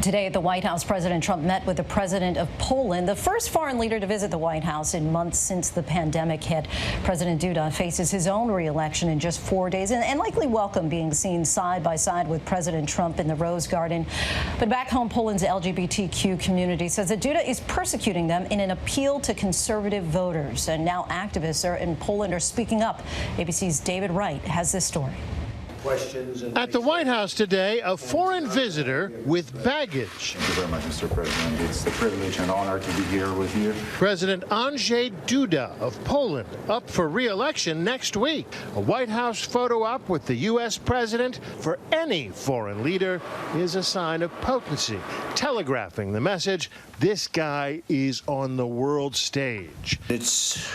Today at the White House, President Trump met with the president of Poland, the first foreign leader to visit the White House in months since the pandemic hit. President Duda faces his own re-election in just 4 days and likely welcome being seen side by side with President Trump in the Rose Garden. But back home, Poland's LGBTQ community says that Duda is persecuting them in an appeal to conservative voters. And now activists in Poland are speaking up. ABC's David Wright has this story. At the White House today, a foreign visitor with baggage. Thank you very much, Mr. President. It's a privilege and honor to be here with you. President Andrzej Duda of Poland, up for re-election next week. A White House photo op with the U.S. president for any foreign leader is a sign of potency, telegraphing the message, this guy is on the world stage. It's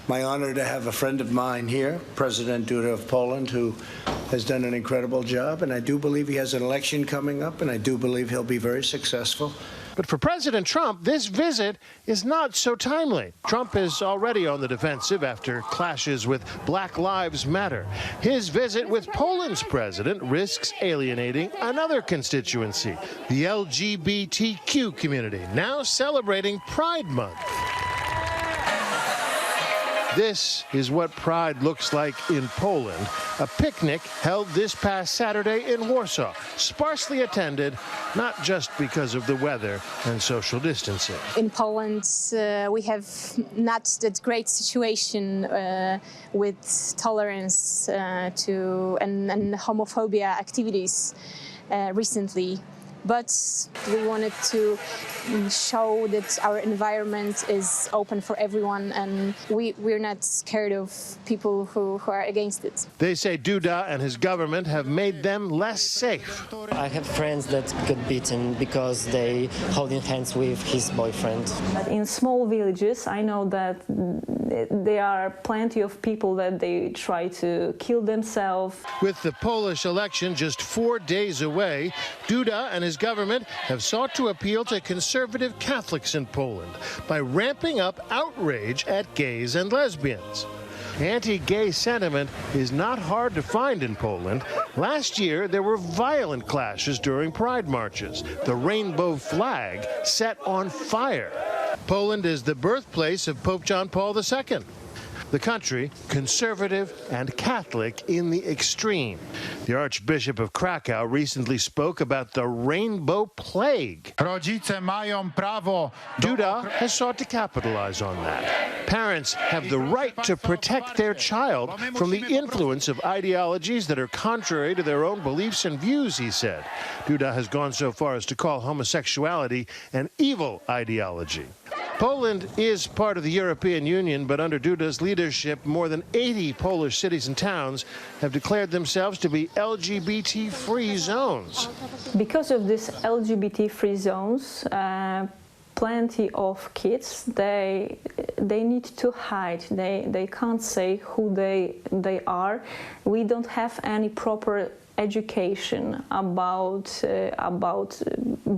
my honor to have a friend of mine here, President Duda of Poland, who has done an incredible job, and I do believe he has an election coming up, and I do believe he'll be very successful. But for President Trump, this visit is not so timely. Trump is already on the defensive after clashes with Black Lives Matter. His visit with Poland's president risks alienating another constituency, the LGBTQ community, now celebrating Pride Month. This is what Pride looks like in Poland. A picnic held this past Saturday in Warsaw, sparsely attended, not just because of the weather and social distancing. In Poland, we have not that great situation with tolerance to and homophobia activities recently. But we wanted to show that our environment is open for everyone, and we're not scared of people who are against it. They say Duda and his government have made them less safe. I have friends that got beaten because they holding hands with his boyfriend. In small villages, I know that there are plenty of people that they try to kill themselves. With the Polish election just 4 days away, Duda and his government have sought to appeal to conservative Catholics in Poland by ramping up outrage at gays and lesbians. Anti-gay sentiment is not hard to find in Poland. Last year, there were violent clashes during pride marches. The rainbow flag set on fire. Poland is the birthplace of Pope John Paul II. The country, conservative and Catholic in the extreme. The Archbishop of Krakow recently spoke about the rainbow plague. Duda has sought to capitalize on that. Parents have the right to protect their child from the influence of ideologies that are contrary to their own beliefs and views, he said. Duda has gone so far as to call homosexuality an evil ideology. Poland is part of the European Union, but under Duda's leadership, more than 80 Polish cities and towns have declared themselves to be LGBT-free zones. Because of these LGBT-free zones, plenty of kids, they need to hide. They can't say who they are. We don't have any proper education about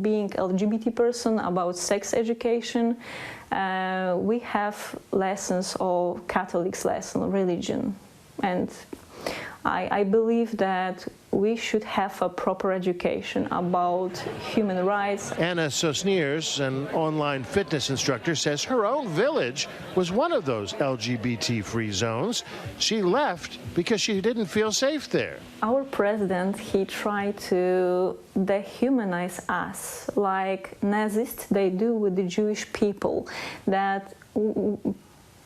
being LGBT person, about sex education. We have lessons of Catholics lesson, religion, and I believe that we should have a proper education about human rights. Anna Sosniers, an online fitness instructor, says her own village was one of those LGBT-free zones. She left because she didn't feel safe there. Our president, he tried to dehumanize us like Nazis they do with the Jewish people, that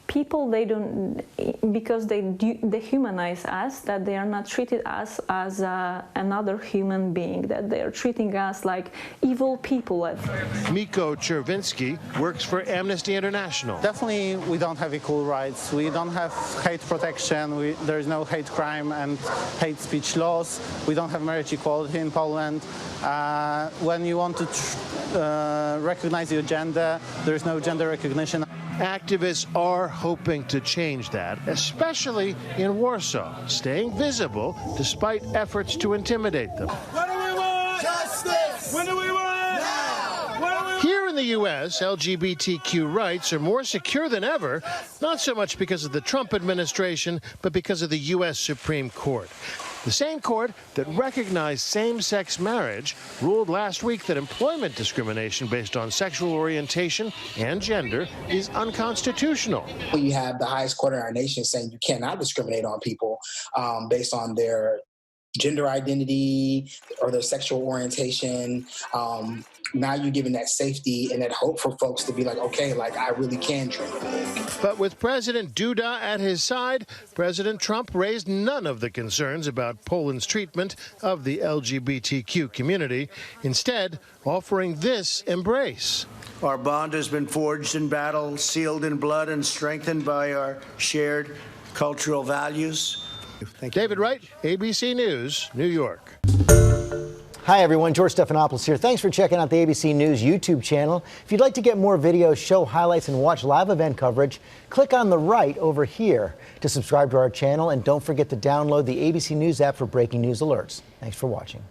people, they don't, because they dehumanize us, that they are not treated us as another human being, that they are treating us like evil people. Miko Chervinsky works for Amnesty International. Definitely, we don't have equal rights. We don't have hate protection. There is no hate crime and hate speech laws. We don't have marriage equality in Poland. When you want to recognize your gender, there is no gender recognition. Activists are hoping to change that, especially in Warsaw, staying visible despite efforts to intimidate them. What do we want? Justice! When do we want? Now! Here in the U.S., LGBTQ rights are more secure than ever, not so much because of the Trump administration, but because of the U.S. Supreme Court. The same court that recognized same-sex marriage ruled last week that employment discrimination based on sexual orientation and gender is unconstitutional. You have the highest court in our nation saying you cannot discriminate on people based on their gender identity or their sexual orientation. Now you're giving that safety and that hope for folks to be like, okay, like I really can dream big. But with President Duda at his side, President Trump raised none of the concerns about Poland's treatment of the LGBTQ community, instead offering this embrace. Our bond has been forged in battle, sealed in blood, and strengthened by our shared cultural values. Thank you. David Wright, ABC News, New York. Hi, everyone. George Stephanopoulos here. Thanks for checking out the ABC News YouTube channel. If you'd like to get more videos, show highlights, and watch live event coverage, click on the right over here to subscribe to our channel. And don't forget to download the ABC News app for breaking news alerts. Thanks for watching.